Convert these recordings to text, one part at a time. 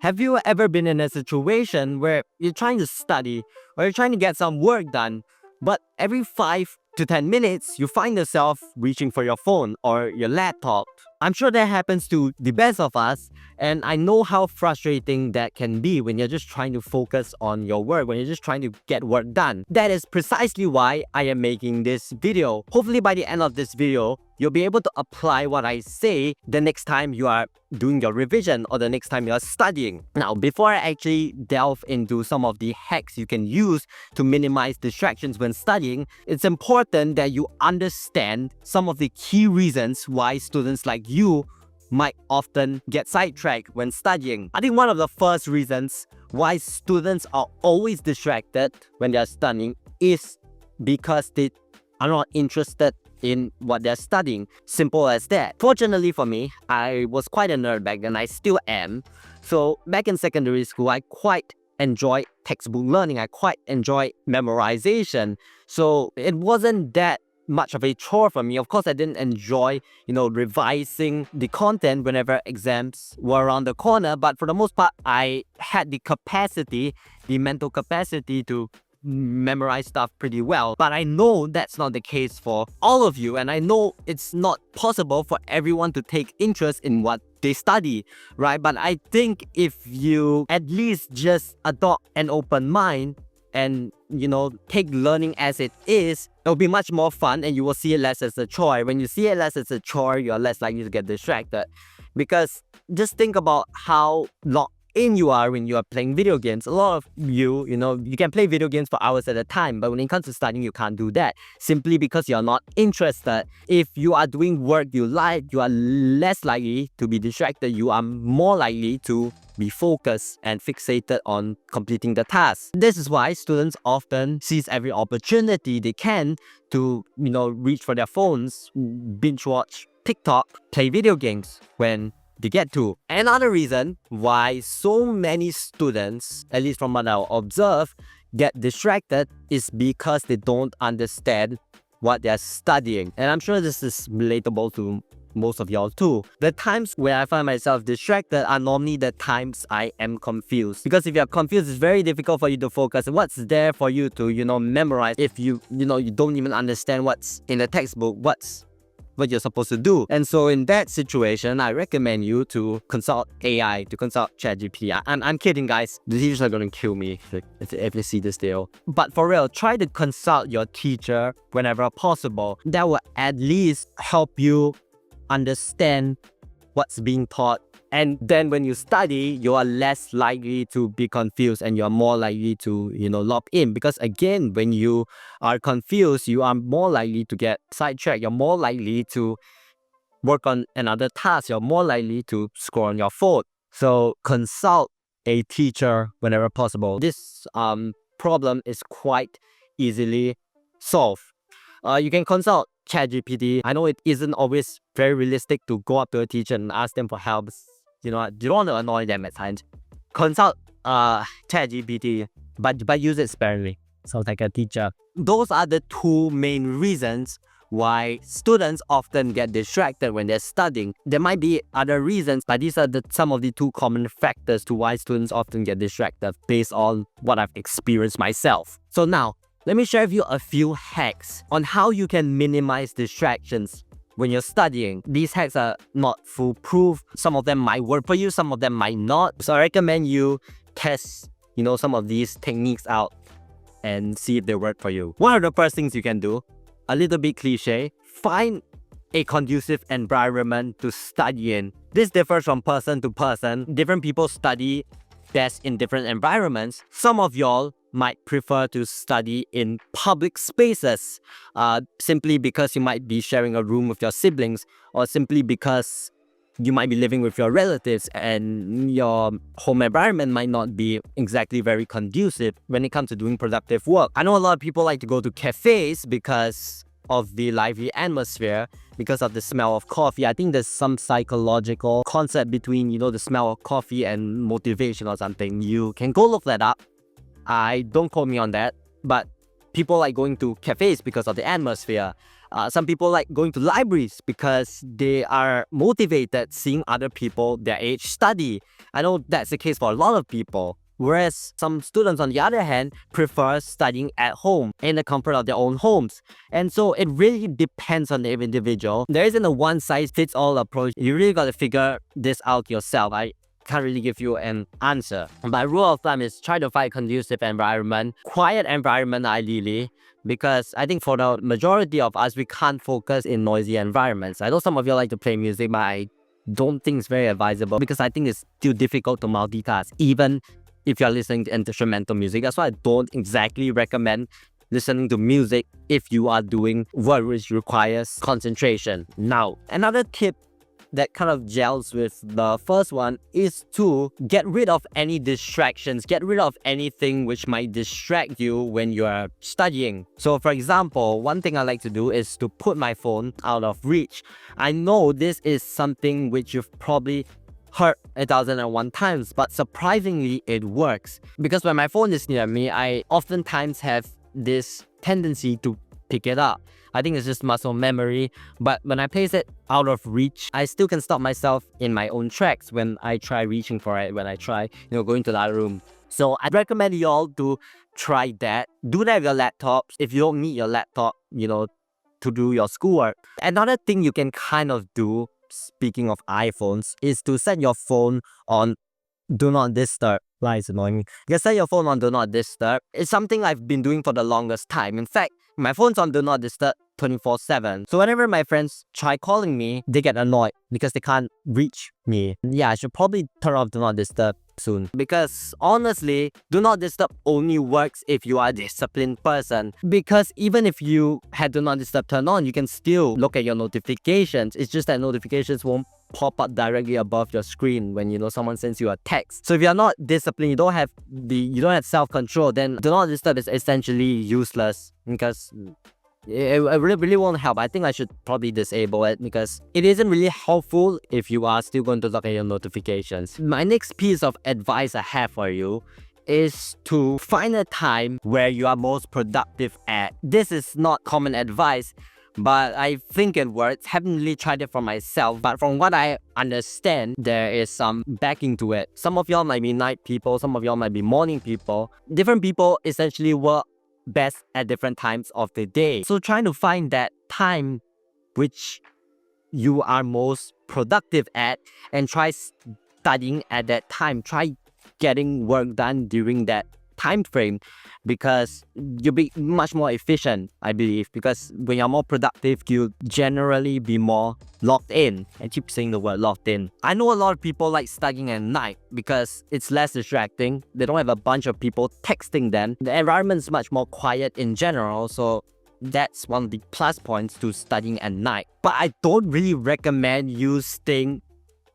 Have you ever been in a situation where you're trying to study or you're trying to get some work done, but every 5 to 10 minutes you find yourself reaching for your phone or your laptop? I'm sure that happens to the best of us, and I know how frustrating that can be when you're just trying to focus on your work, when you're just trying to get work done. That is precisely why I am making this video. Hopefully by the end of this video, you'll be able to apply what I say the next time you are doing your revision or the next time you are studying. Now, before I actually delve into some of the hacks you can use to minimize distractions when studying, it's important that you understand some of the key reasons why students like you might often get sidetracked when studying. I think one of the first reasons why students are always distracted when they're studying is because they are not interested in what they're studying. Simple as that. Fortunately for me, I was quite a nerd back then. I still am. So back in secondary school, I quite enjoyed textbook learning. I quite enjoyed memorization. So it wasn't that much of a chore for me. Of course, I didn't enjoy, revising the content whenever exams were around the corner. But for the most part, I had the capacity, the mental capacity to memorize stuff pretty well. But I know that's not the case for all of you, and I know it's not possible for everyone to take interest in what they study, right? But I think if you at least just adopt an open mind and take learning as it is, it'll be much more fun, and you will see it less as a chore. When you see it less as a chore, you're less likely to get distracted. Because just think about how locked in you are when you are playing video games. A lot of you can play video games for hours at a time, but when it comes to studying, you can't do that simply because you're not interested. If you are doing work you like, you are less likely to be distracted. You are more likely to be focused and fixated on completing the task. This is why students often seize every opportunity they can to, reach for their phones, binge watch TikTok, play video games when they get to. Another reason why so many students, at least from what I observe, get distracted is because they don't understand what they're studying. And I'm sure this is relatable to most of y'all too. The times where I find myself distracted are normally the times I am confused. Because if you're confused, it's very difficult for you to focus. What's there for you to, memorize if you don't even understand what's in the textbook, what you're supposed to do. And so in that situation, I recommend you to consult AI, to consult ChatGPT. I'm kidding, guys. The teachers are going to kill me if they see this deal. But for real, try to consult your teacher whenever possible. That will at least help you understand what's being taught. And then when you study, you are less likely to be confused and you're more likely to, lock in. Because again, when you are confused, you are more likely to get sidetracked. You're more likely to work on another task. You're more likely to scroll on your phone. So consult a teacher whenever possible. This problem is quite easily solved. You can consult ChatGPT. I know it isn't always very realistic to go up to a teacher and ask them for help. You don't want to annoy them at times. Consult ChatGPT, but use it sparingly. Sounds like a teacher. Those are the two main reasons why students often get distracted when they're studying. There might be other reasons, but these are some of the two common factors to why students often get distracted based on what I've experienced myself. So now, let me share with you a few hacks on how you can minimize distractions when you're studying. These hacks are not foolproof. Some of them might work for you, some of them might not. So I recommend you test, some of these techniques out and see if they work for you. One of the first things you can do, a little bit cliche, find a conducive environment to study in. This differs from person to person. Different people study best in different environments. Some of y'all might prefer to study in public spaces simply because you might be sharing a room with your siblings, or simply because you might be living with your relatives and your home environment might not be exactly very conducive when it comes to doing productive work. I know a lot of people like to go to cafes because of the lively atmosphere, because of the smell of coffee. I think there's some psychological concept between, the smell of coffee and motivation or something. You can go look that up. Don't quote me on that, but people like going to cafes because of the atmosphere. Some people like going to libraries because they are motivated seeing other people their age study. I know that's the case for a lot of people. Whereas some students, on the other hand, prefer studying at home in the comfort of their own homes. And so it really depends on the individual. There isn't a one-size-fits-all approach. You really got to figure this out yourself. I can't really give you an answer. My rule of thumb is try to find a conducive environment, quiet environment ideally, because I think for the majority of us, we can't focus in noisy environments. I know some of you like to play music, but I don't think it's very advisable because I think it's still difficult to multitask, even if you're listening to instrumental music. That's why I don't exactly recommend listening to music if you are doing work which requires concentration. Now, another tip that kind of gels with the first one is to get rid of any distractions, get rid of anything which might distract you when you are studying. So for example, one thing I like to do is to put my phone out of reach. I know this is something which you've probably heard 1,001 times, but surprisingly it works. Because when my phone is near me, I oftentimes have this tendency to pick it up. I think it's just muscle memory, but when I place it out of reach, I still can stop myself in my own tracks when I try reaching for it, when I try, going to the other room. So I'd recommend you all to try that. Do that with your laptops if you don't need your laptop, to do your schoolwork. Another thing you can kind of do, speaking of iPhones, is to set your phone on Do Not Disturb. Why is annoying me? You can set your phone on Do Not Disturb. It's something I've been doing for the longest time. In fact, my phone's on Do Not Disturb 24/7. So whenever my friends try calling me, they get annoyed because they can't reach me. Yeah, I should probably turn off Do Not Disturb soon. Because honestly, Do Not Disturb only works if you are a disciplined person. Because even if you had Do Not Disturb turned on, you can still look at your notifications. It's just that notifications won't pop up directly above your screen when someone sends you a text. So if you're not disciplined, you don't have self-control, then Do Not Disturb is essentially useless because it really won't help. I think I should probably disable it because it isn't really helpful if you are still going to look at your notifications. My next piece of advice I have for you is to find a time where you are most productive at. This is not common advice, but I think it works. Haven't really tried it for myself, but from what I understand, there is some backing to it. Some of y'all might be night people, some of y'all might be morning people. Different people essentially work best at different times of the day. So trying to find that time which you are most productive at and try studying at that time. Try getting work done during that time frame because you'll be much more efficient, I believe, because when you're more productive, you'll generally be more locked in. I keep saying the word locked in. I know a lot of people like studying at night because it's less distracting. They don't have a bunch of people texting them. The environment is much more quiet in general, so that's one of the plus points to studying at night. But I don't really recommend you staying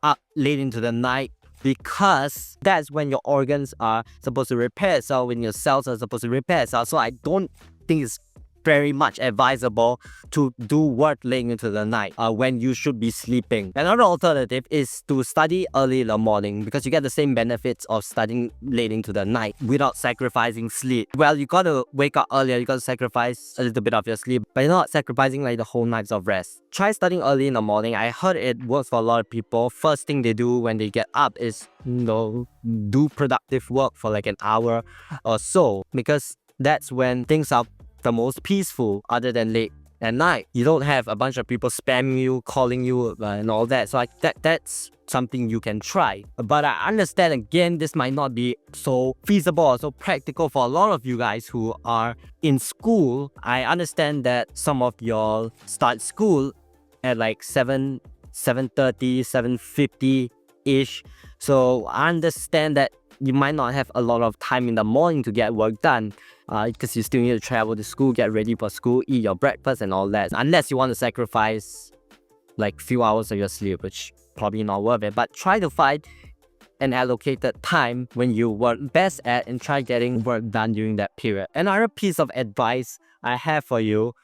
up late into the night because that's when your organs are supposed to repair itself, when your cells are supposed to repair itself. So I don't think it's very much advisable to do work late into the night when you should be sleeping. Another alternative is to study early in the morning because you get the same benefits of studying late into the night without sacrificing sleep. Well, you gotta wake up earlier, you gotta sacrifice a little bit of your sleep, but you're not sacrificing like the whole nights of rest. Try studying early in the morning. I heard it works for a lot of people. First thing they do when they get up is do productive work for like an hour or so because that's when things are the most peaceful other than late at night. You don't have a bunch of people spamming you, calling you and all that. So that's something you can try. But I understand again, this might not be so feasible or so practical for a lot of you guys who are in school. I understand that some of y'all start school at like 7:30, 7:50-ish. So I understand that you might not have a lot of time in the morning to get work done because you still need to travel to school, get ready for school, eat your breakfast and all that. Unless you want to sacrifice like few hours of your sleep, which probably not worth it. But try to find an allocated time when you work best at and try getting work done during that period. Another piece of advice I have for you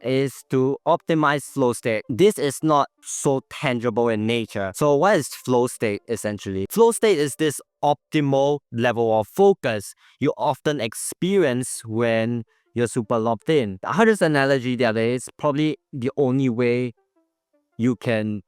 is to optimize flow state. This is not so tangible in nature. So what is flow state essentially? Flow state is this optimal level of focus you often experience when you're super locked in. I heard this analogy the other day. It's probably the only way you can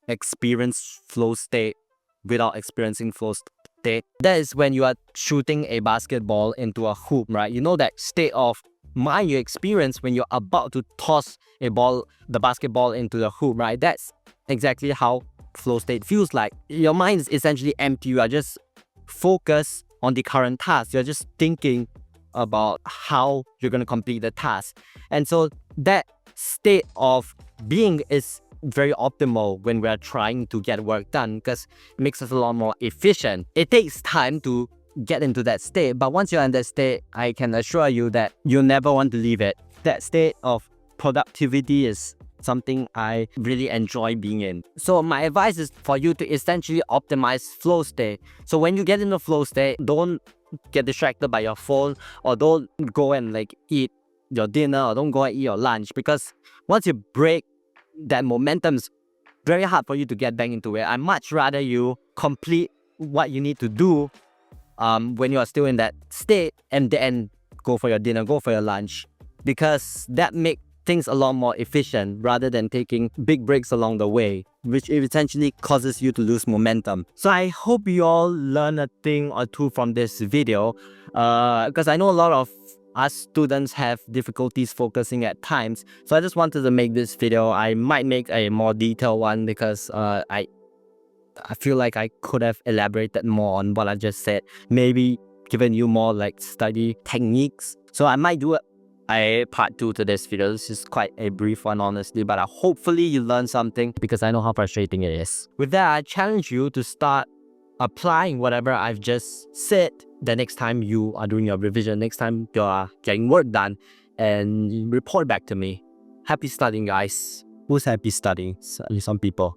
experience flow state without experiencing flow state. That is when you are shooting a basketball into a hoop, right? You know that state of mind you experience when you're about to toss the basketball into the hoop, right? That's exactly how flow state feels like. Your mind is essentially empty. You are just focused on the current task. You're just thinking about how you're going to complete the task. And so that state of being is very optimal when we're trying to get work done because it makes us a lot more efficient. It takes time to get into that state, but once you're in that state, I can assure you that you'll never want to leave it. That state of productivity is something I really enjoy being in. So my advice is for you to essentially optimize flow state. So when you get in the flow state, don't get distracted by your phone, or don't go and eat your dinner, or don't go and eat your lunch, because once you break that momentum, is very hard for you to get back into it. I much rather you complete what you need to do when you are still in that state, and then go for your dinner, go for your lunch, because that makes things a lot more efficient rather than taking big breaks along the way, which essentially causes you to lose momentum. So I hope you all learn a thing or two from this video, because I know a lot of us students have difficulties focusing at times. So I just wanted to make this video. I might make a more detailed one because I feel like I could have elaborated more on what I just said, maybe given you more study techniques. So I might do a part 2 to this video. This is quite a brief one, honestly, but hopefully you learned something, because I know how frustrating it is. With that, I challenge you to start applying whatever I've just said the next time you are doing your revision, next time you are getting work done, and report back to me. Happy studying, guys. Who's happy studying? Some people.